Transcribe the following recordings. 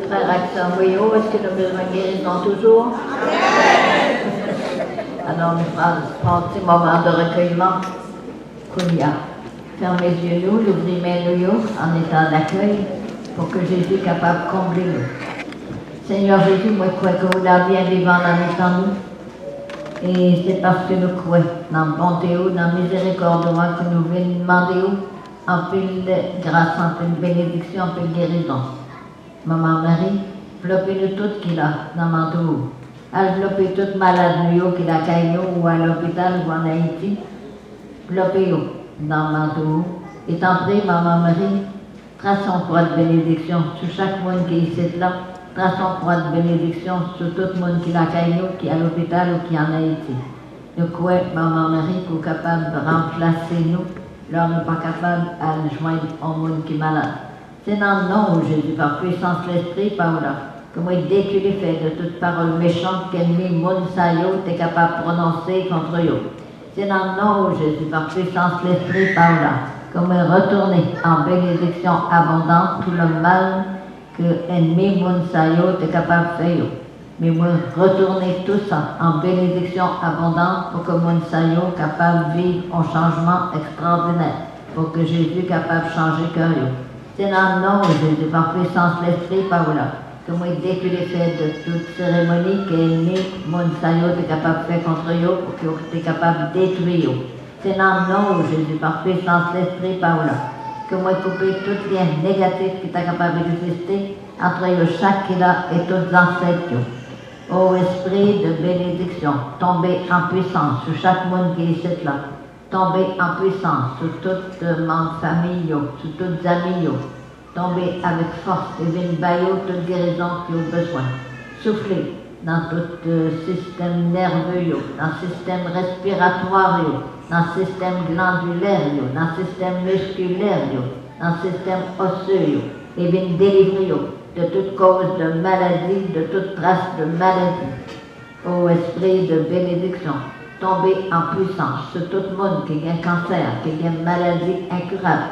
Frère Axel Moyo, est-ce que nous avons besoin de guérison toujours? Alors, nous prenons un petit moment de recueillement. Kounia. Fermez les yeux, nous, ouvrez les mains, en état d'accueil, pour que Jésus soit capable de combler nous. Seigneur Jésus, moi, je crois que vous l'avez bien vivant dans nous. Et c'est parce que nous croyons dans la bonté, dans la miséricorde, que nous venons demander en pile de grâce, en pile de bénédiction, en pile de guérison. Maman Marie, développez-nous toutes qui là, dans le manteau. Développez toutes malades nous qui la caillou ou à l'hôpital ou en Haïti. Développez-nous dans le manteau. Et t'en prie, Maman Marie, traçons croix de bénédiction sur chaque monde qui est ici là. Traçons croix de bénédiction sur tout le monde qui la caillou, qui est à l'hôpital ou qui est en Haïti. Nous croyons, Maman Marie, qu'on est capable de remplacer nous, là, nous ne sommes pas capables de joindre au monde qui est malade. C'est dans le nom de Jésus, par puissance de l'Esprit, par là, que moi, dès que tu les fais de toute parole méchante qu'ennemi, monde, ça y est, tu es capable de prononcer contre eux. C'est dans le nom de Jésus, par puissance de l'Esprit, par là, que moi, retourner en bénédiction abondante tout le mal que l'ennemi, monde, ça y est, tu es capable de faire. Mais moi, retourner tout ça en bénédiction abondante pour que monde, ça y est, capable de vivre un changement extraordinaire, pour que Jésus soit capable de changer le cœur. C'est dans le nom de Jésus, par puissance de l'Esprit, par là, que moi, dès que les faits de toute cérémonie que l'ennemi, mon saillot, est capable de faire contre eux, pour que tu es capable de détruire. C'est dans le nom de Jésus, par puissance de l'Esprit, par là, que moi, couper tout lien négatif qui est capable d'exister entre eux, chaque qui là et tous les ancêtres. Ô Esprit de bénédiction, tombez en puissance sur chaque monde qui est ici là. Tombez en puissance sur toute ma famille, sur toutes les amis. Tombez avec force et venez bailler toute guérison qui ont besoin. Soufflez dans tout système nerveux, dans le système respiratoire, dans le système glandulaire, dans le système musculaire, dans le système osseux, et venez délivrer de toute cause de maladie, de toute trace de maladie. Ô Esprit de bénédiction, tombez en puissance sur tout le monde qui a un cancer, qui a une maladie incurable.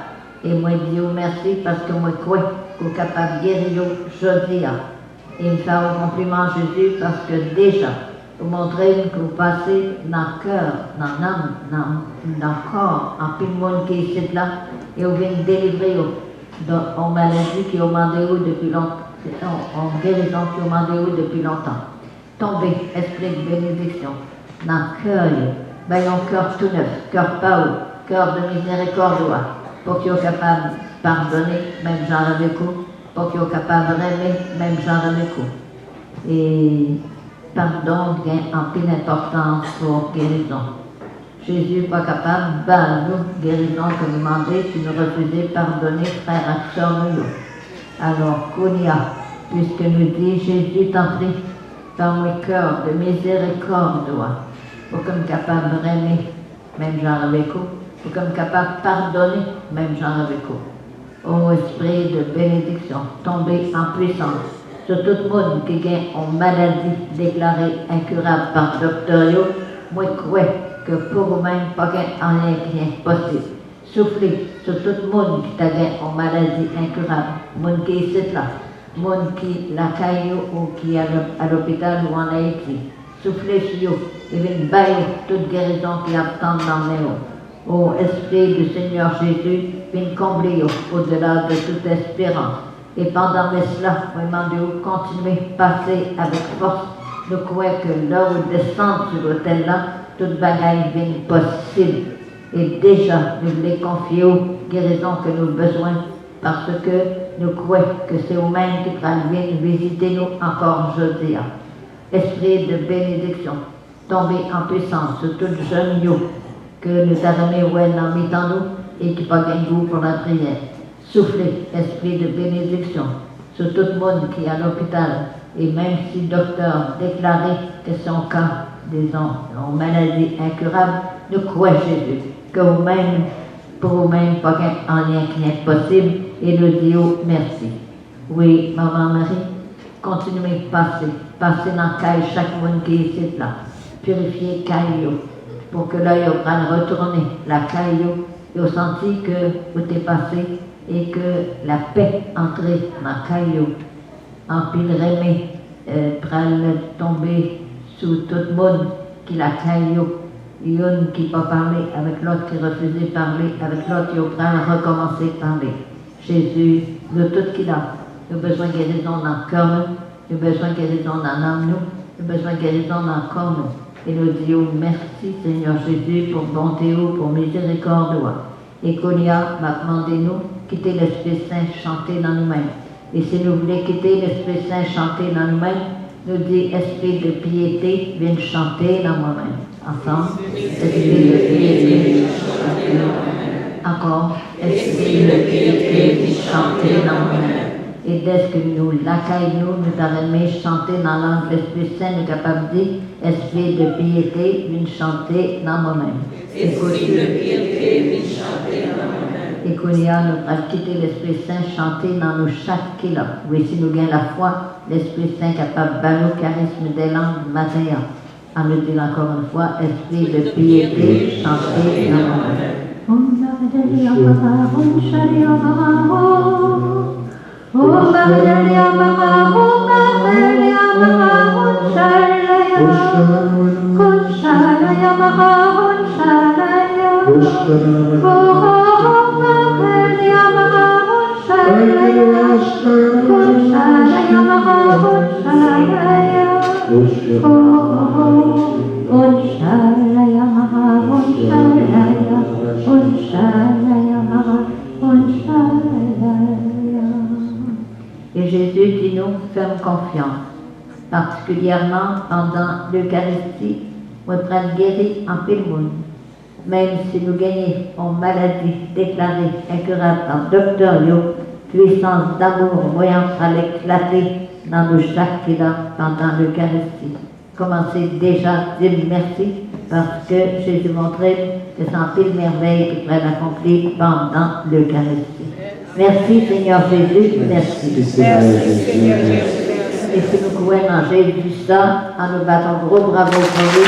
Et moi, je dis merci parce que moi, je crois qu'on est capable de guérir aujourd'hui. Et me faire un compliment Jésus parce que déjà, vous montrez que vous passez dans le cœur, dans l'âme, dans le corps, en tout le monde qui est ici là, et vous venez délivrer en maladie qui ont demandé depuis longtemps, en guérison qui ont demandé depuis longtemps. Tombez, esprit de bénédiction, dans le cœur, ben un cœur tout neuf, cœur pâle, cœur de miséricorde, pour qu'ils soient capables de pardonner, même genre avec vous, pour qu'ils soient capables d'aimer, même genre avec vous. Et pardon gagne en pile importance pour guérison. Jésus n'est pas capable, nous, guérison que vous demandez, si nous refusez pardonner, frère, action, nous. Alors, Kounia, puisque nous dit Jésus t'en prie, dans mon cœur de miséricorde, pour que nous capable d'aimer, même genre avec vous, pour que nous capable de pardonner, même genre avec vous. Ô Esprit de bénédiction, tombez en puissance sur tout le monde qui gagne une maladie déclarée incurable par docteur, moi je crois que pour vous-même, pas rien qui est possible. Soufflez sur tout le monde qui a gagné une maladie incurable, monde qui est ici là, monde qui la caillou ou qui est à l'hôpital ou en Haïti. Soufflez sur eux et venez bailler toute guérison qui attend dans les eaux. Ô Esprit du Seigneur Jésus, venez combler au-delà de toute espérance. Et pendant cela, vraiment, Dieu, continuez à passer avec force. Nous croyons que là où descendre sur l'autel-là, toute bagaille vient possible. Et déjà, nous voulons confier aux guérisons que nous avons besoin, parce que nous croyons que c'est vous-même qui venir visiter nous encore aujourd'hui. Esprit de bénédiction, tombez en puissance sur tout jeune que nous avons mis dans mi-temps nous et qui n'a pas gagné goût pour la prière. Soufflez, esprit de bénédiction, sur tout le monde qui est à l'hôpital, et même si le docteur déclarait que son cas, disons, en maladie incurable, nous croyons Jésus, que vous-même, pour vous-même, pas un lien qui est possible, et nous disons merci. Oui, Maman Marie, continuez à passer dans le caille chaque monde qui est ici là, purifier le caille, pour que là, il va retourner la caille, et au senti que vous êtes passé, et que la paix entre dans le caillou. en pile remé, pral tomber sous tout le monde qui la caillou, une qui pas parler avec l'autre qui refusait de parler, avec l'autre qui pral recommencer à parler. Jésus, le tout qu'il a, nous avons besoin de guérison dans le cœur, nous avons besoin de guérison dans l'âme, nous avons besoin de guérison dans le corps, nous. Et nous disons merci Seigneur Jésus pour bonté, pour miséricorde. Et qu'on y a, demandez-nous, quitter l'Esprit Saint, chanter dans nous-mêmes. Et si nous voulons quitter l'Esprit Saint, chanter dans nous-mêmes, nous dit Esprit de piété, viens chanter dans moi-même. Ensemble, Esprit de piété, viens chanter dans moi-même. Encore, Esprit de piété, viens chanter dans moi-même. Et dès que nous l'accueillons, nous avons chanter dans la langue de l'Esprit Saint, nous sommes capables de dire Esprit de piété, viens chanter dans moi-même. Esprit de piété, viens chanter dans moi-même. Et qu'on y a, nous allons quitter l'Esprit Saint, chanter dans nous chaque kilo. Oui, si nous gagnons la foi, l'Esprit Saint capable de nous charisme des langues matin. À nous dire encore une fois, Esprit de piété, chanter dans moi-même. Et Jésus dit nous, ferme confiance, particulièrement pendant l'Eucharistie, où on prend guéri en pile monde. Même si nous gagnons en maladie déclarée incurable par docteur Yo, puissance d'amour, moyen à l'éclater dans nos chaque pendant l'Eucharistie. Commencez déjà à dire merci parce que Jésus montrait que c'est en pile merveille qui pourrait l'accomplir pendant l'Eucharistie. Merci Seigneur Jésus, merci. Merci Seigneur Jésus. Et si nous croyons en Jésus ça, en nous battant gros bravo pour lui,